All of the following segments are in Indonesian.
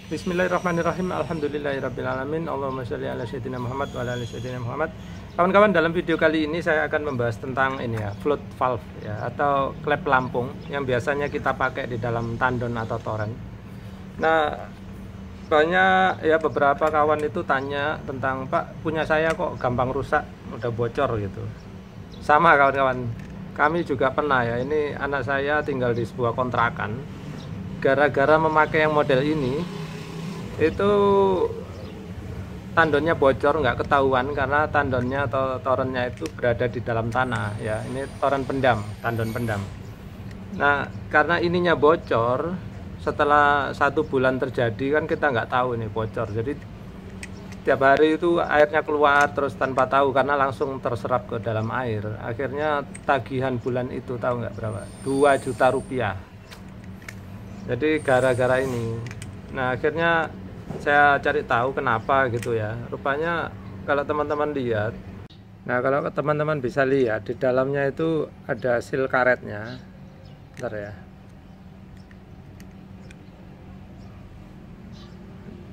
Bismillahirrahmanirrahim. Alhamdulillahirrabbilalamin. Allahumma sholli ala sayyidina Muhammad wa ala ali sayyidina Muhammad. Kawan-kawan, dalam video kali ini saya akan membahas tentang ini ya, float valve ya, atau klep pelampung yang biasanya kita pakai di dalam tandon atau toren. Nah, banyak ya, beberapa kawan itu tanya tentang, Pak, punya saya kok gampang rusak, udah bocor gitu. Sama kawan-kawan, kami juga pernah ya, ini anak saya tinggal di sebuah kontrakan. Gara-gara memakai yang model ini, itu tandonnya bocor, nggak ketahuan karena tandonnya atau torennya itu berada di dalam tanah ya. Ini toren pendam, tandon pendam. Nah, karena ininya bocor, setelah 1 bulan terjadi kan kita nggak tahu ini bocor. Jadi tiap hari itu airnya keluar terus tanpa tahu karena langsung terserap ke dalam air. Akhirnya tagihan bulan itu tahu nggak berapa? 2 juta rupiah. Jadi gara-gara ini. Nah, akhirnya saya cari tahu kenapa gitu ya. Rupanya kalau teman-teman lihat, nah kalau teman-teman bisa lihat di dalamnya itu ada seal karetnya. Bentar ya.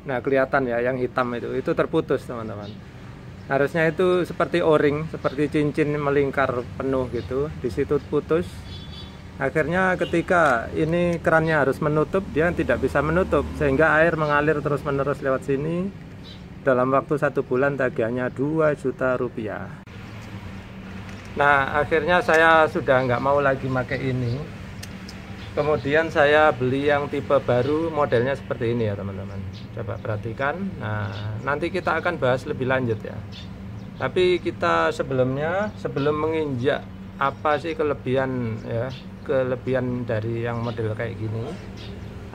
Nah, kelihatan ya yang hitam itu terputus teman-teman. Harusnya itu seperti o-ring, seperti cincin melingkar penuh gitu. Di situ putus. Akhirnya ketika ini kerannya harus menutup, dia tidak bisa menutup sehingga air mengalir terus-menerus lewat sini. Dalam waktu 1 bulan tagihannya 2 juta rupiah. Nah, akhirnya saya sudah nggak mau lagi pakai ini. Kemudian saya beli yang tipe baru, modelnya seperti ini ya teman-teman. Coba perhatikan. Nah, nanti kita akan bahas lebih lanjut ya. Tapi kita sebelum menginjak apa sih kelebihan dari yang model kayak gini,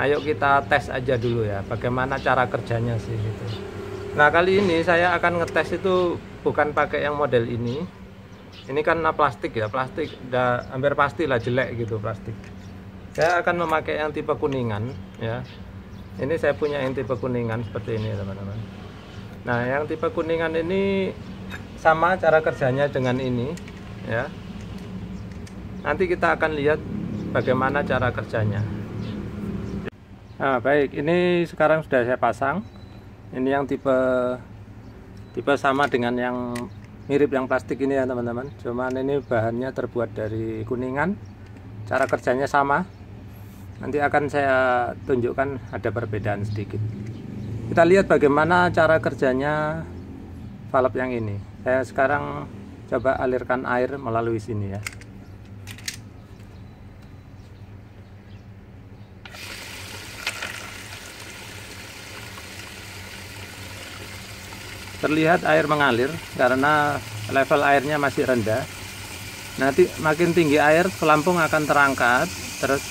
ayo kita tes aja dulu ya, bagaimana cara kerjanya sih gitu. Nah, kali ini saya akan ngetes itu bukan pakai yang model ini kan plastik ya, plastik udah hampir pastilah jelek gitu plastik. Saya akan memakai yang tipe kuningan ya. Ini saya punya yang tipe kuningan seperti ini teman-teman. Nah, yang tipe kuningan ini sama cara kerjanya dengan ini ya. Nanti kita akan lihat bagaimana cara kerjanya. Nah, baik, ini sekarang sudah saya pasang. Ini yang tipe sama dengan yang mirip yang plastik ini ya teman-teman. Cuman ini bahannya terbuat dari kuningan. Cara kerjanya sama. Nanti akan saya tunjukkan ada perbedaan sedikit. Kita lihat bagaimana cara kerjanya valve yang ini. Saya sekarang coba alirkan air melalui sini ya. Terlihat air mengalir karena level airnya masih rendah. Nanti makin tinggi air, pelampung akan terangkat, terus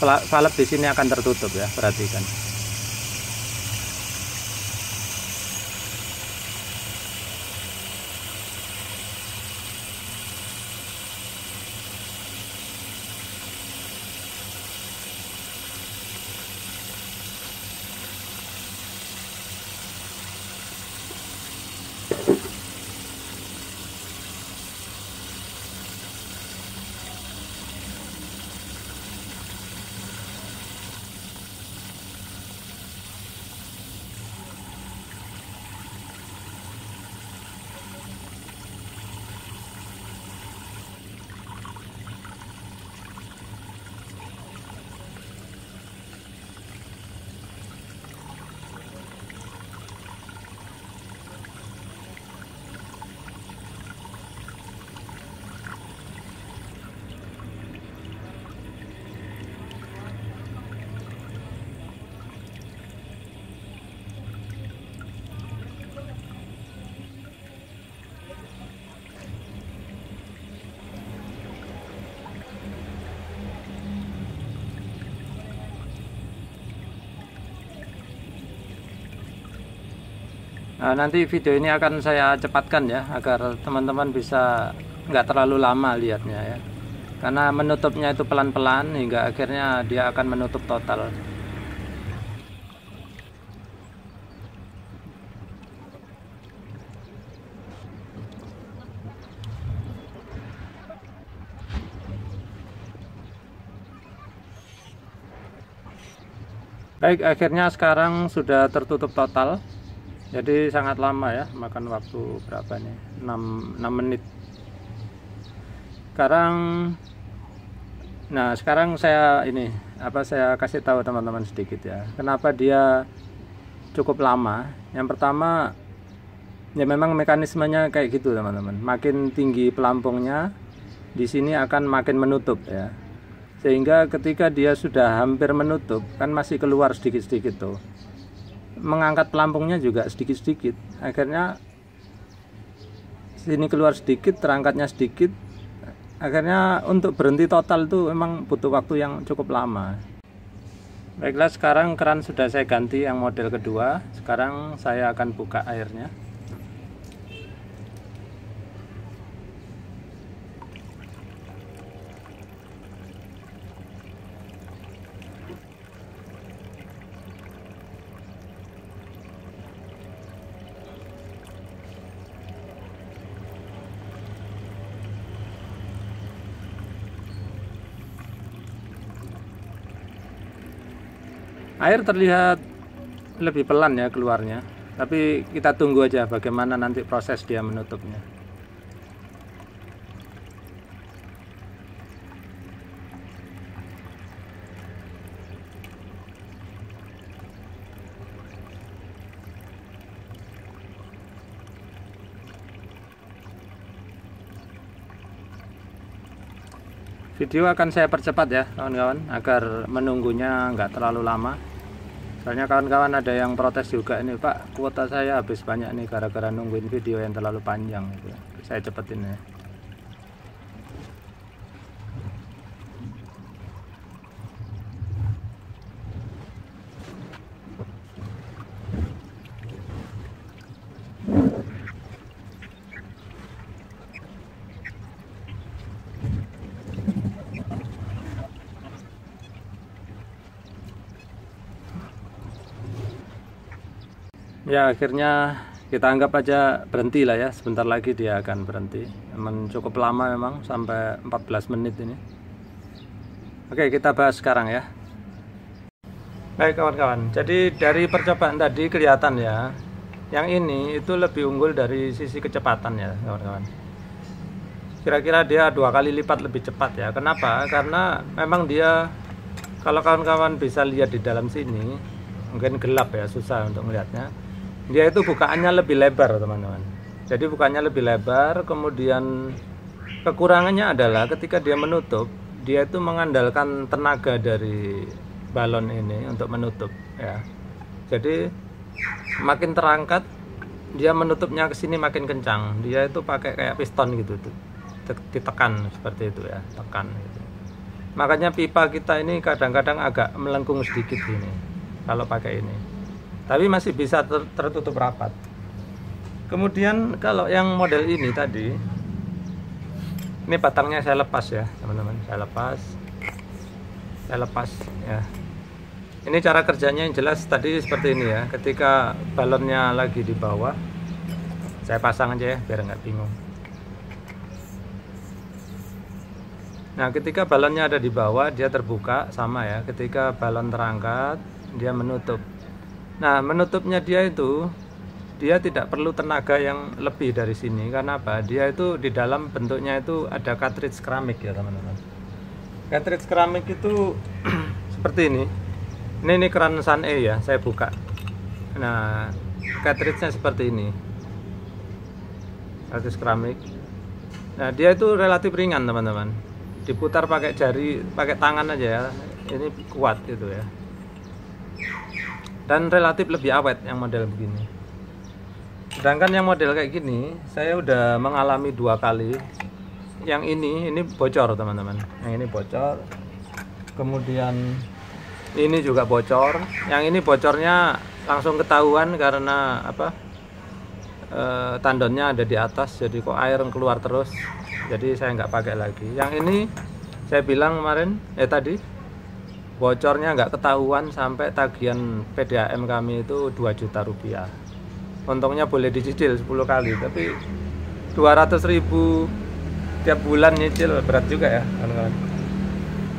valve di sini akan tertutup ya, perhatikan. Nah, nanti video ini akan saya cepatkan ya, agar teman-teman bisa nggak terlalu lama lihatnya ya. Karena menutupnya itu pelan-pelan hingga akhirnya dia akan menutup total. Baik, akhirnya sekarang sudah tertutup total. Jadi sangat lama ya, makan waktu berapa nih? 6 menit. Sekarang saya saya kasih tahu teman-teman sedikit ya. Kenapa dia cukup lama? Yang pertama, ya memang mekanismenya kayak gitu teman-teman. Makin tinggi pelampungnya, di sini akan makin menutup ya. Sehingga ketika dia sudah hampir menutup, kan masih keluar sedikit-sedikit tuh. Mengangkat pelampungnya juga sedikit-sedikit. Akhirnya sini keluar sedikit, terangkatnya sedikit. Akhirnya untuk berhenti total itu memang butuh waktu yang cukup lama. Baiklah, sekarang keran sudah saya ganti yang model kedua. Sekarang saya akan buka airnya. Air terlihat lebih pelan ya keluarnya, tapi kita tunggu aja bagaimana nanti proses dia menutupnya. Video akan saya percepat ya kawan-kawan, agar menunggunya nggak terlalu lama. Soalnya kawan-kawan ada yang protes juga, ini Pak, kuota saya habis banyak nih gara-gara nungguin video yang terlalu panjang gitu. Saya cepetin ya. Ya, akhirnya kita anggap aja berhenti lah ya, sebentar lagi dia akan berhenti. Memang cukup lama memang, sampai 14 menit ini. Oke, kita bahas sekarang ya. Baik kawan-kawan, jadi dari percobaan tadi kelihatan ya, yang ini itu lebih unggul dari sisi kecepatan ya kawan-kawan. Kira-kira dia 2 kali lipat lebih cepat ya. Kenapa? Karena memang dia, kalau kawan-kawan bisa lihat di dalam sini, mungkin gelap ya, susah untuk melihatnya. Dia itu bukaannya lebih lebar teman-teman. Jadi bukaannya lebih lebar, kemudian kekurangannya adalah ketika dia menutup, dia itu mengandalkan tenaga dari balon ini untuk menutup ya. Jadi makin terangkat, dia menutupnya ke sini makin kencang. Dia itu pakai kayak piston gitu tuh, ditekan seperti itu ya, tekan gitu. Makanya pipa kita ini kadang-kadang agak melengkung sedikit gini kalau pakai ini, tapi masih bisa tertutup rapat. Kemudian kalau yang model ini tadi, ini batangnya saya lepas ya teman-teman, saya lepas ya. Ini cara kerjanya yang jelas tadi seperti ini ya. Ketika balonnya lagi di bawah, saya pasang aja ya biar nggak bingung. Nah, ketika balonnya ada di bawah, dia terbuka sama ya. Ketika balon terangkat, dia menutup. Nah, menutupnya dia itu, dia tidak perlu tenaga yang lebih dari sini. Karena apa? Dia itu di dalam bentuknya itu ada cartridge keramik ya teman-teman. Cartridge keramik itu seperti ini. Ini keran Sun E ya, saya buka. Nah, cartridge-nya seperti ini. Cartridge keramik. Nah, dia itu relatif ringan teman-teman. Diputar pakai jari, pakai tangan aja ya. Ini kuat gitu ya. Dan relatif lebih awet yang model begini. Sedangkan yang model kayak gini, saya udah mengalami 2 kali. Yang ini bocor teman-teman. Yang ini bocor. Kemudian ini juga bocor. Yang ini bocornya langsung ketahuan karena apa? Tandonnya ada di atas, jadi kok air keluar terus. Jadi saya nggak pakai lagi. Yang ini saya bilang kemarin, tadi bocornya nggak ketahuan sampai tagihan PDAM kami itu 2 juta rupiah. Untungnya boleh dicicil 10 kali, tapi 200.000 tiap bulan nyicil berat juga ya kawan-kawan.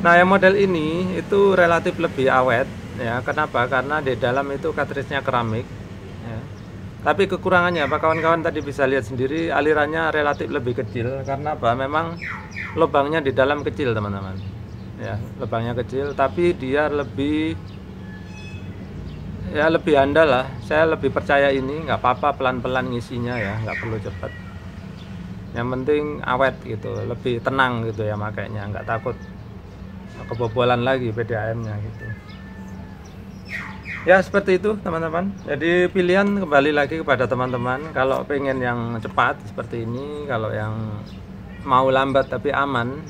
Nah, yang model ini itu relatif lebih awet ya. Kenapa? Karena di dalam itu cartridge-nya keramik ya. Tapi kekurangannya apa, kawan-kawan tadi bisa lihat sendiri, alirannya relatif lebih kecil. Karena apa? Memang lubangnya di dalam kecil, teman-teman ya, lubangnya kecil, tapi dia lebih andal lah. Saya lebih percaya ini, nggak apa-apa pelan-pelan ngisinya ya, nggak perlu cepat. Yang penting awet gitu, lebih tenang gitu ya makanya, nggak takut kebobolan lagi PDAM-nya gitu. Ya seperti itu teman-teman. Jadi pilihan kembali lagi kepada teman-teman. Kalau pengen yang cepat seperti ini, kalau yang mau lambat tapi aman,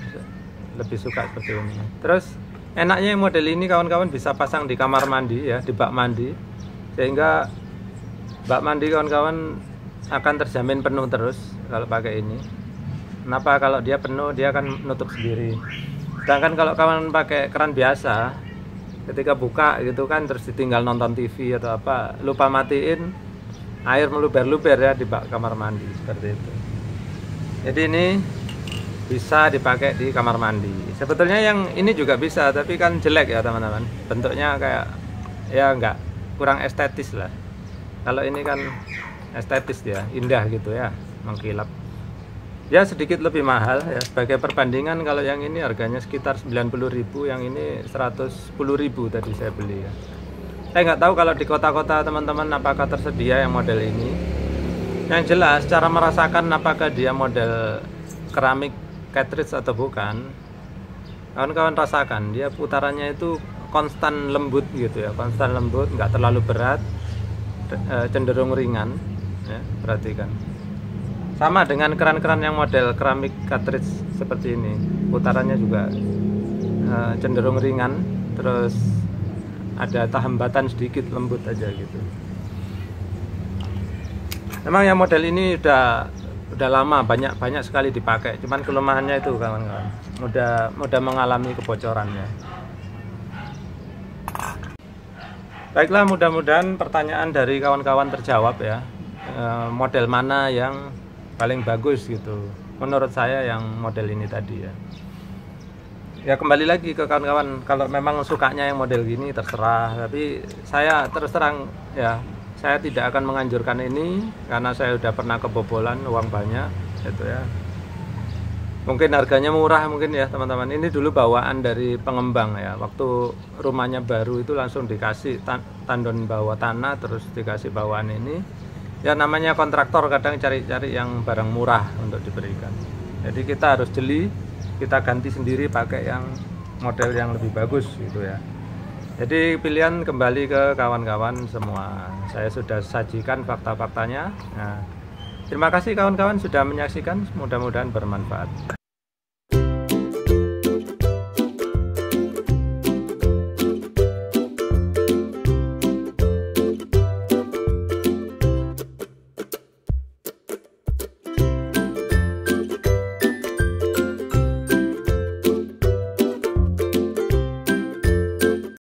lebih suka seperti ini. Terus enaknya yang model ini kawan-kawan bisa pasang di kamar mandi ya, di bak mandi, sehingga bak mandi kawan-kawan akan terjamin penuh terus kalau pakai ini. Kenapa? Kalau dia penuh dia akan nutup sendiri. Sedangkan kalau kawan pakai keran biasa, ketika buka gitu kan terus ditinggal nonton TV atau apa, lupa matiin, air meluber-luber ya di bak kamar mandi seperti itu. Jadi ini bisa dipakai di kamar mandi. Sebetulnya yang ini juga bisa, tapi kan jelek ya teman-teman, bentuknya kayak ya enggak, kurang estetis lah. Kalau ini kan estetis ya, indah gitu ya, mengkilap. Ya sedikit lebih mahal ya, sebagai perbandingan kalau yang ini harganya sekitar 90.000, yang ini 110.000 tadi saya beli ya. Saya nggak tahu kalau di kota-kota teman-teman apakah tersedia yang model ini. Yang jelas cara merasakan apakah dia model keramik cartridge atau bukan, kawan-kawan rasakan dia putarannya itu konstan lembut gitu ya, konstan lembut, nggak terlalu berat, cenderung ringan ya, perhatikan. Sama dengan keran-keran yang model keramik cartridge seperti ini, putarannya juga cenderung ringan, terus ada hambatan sedikit, lembut aja gitu. Memang yang model ini udah lama, banyak sekali dipakai. Cuman kelemahannya itu kawan-kawan, mudah mengalami kebocorannya. Baiklah, mudah-mudahan pertanyaan dari kawan-kawan terjawab ya. Model mana yang paling bagus gitu? Menurut saya yang model ini tadi ya. Ya kembali lagi ke kawan-kawan, kalau memang sukanya yang model gini terserah. Tapi saya terus terang ya, saya tidak akan menganjurkan ini karena saya udah pernah kebobolan uang banyak gitu ya. Mungkin harganya murah mungkin ya teman-teman. Ini dulu bawaan dari pengembang ya. Waktu rumahnya baru itu langsung dikasih tandon bawah tanah, terus dikasih bawaan ini. Ya namanya kontraktor kadang cari-cari yang barang murah untuk diberikan. Jadi kita harus jeli, kita ganti sendiri pakai yang model yang lebih bagus gitu ya. Jadi pilihan kembali ke kawan-kawan semua. Saya sudah sajikan fakta-faktanya. Nah, terima kasih kawan-kawan sudah menyaksikan, mudah-mudahan bermanfaat.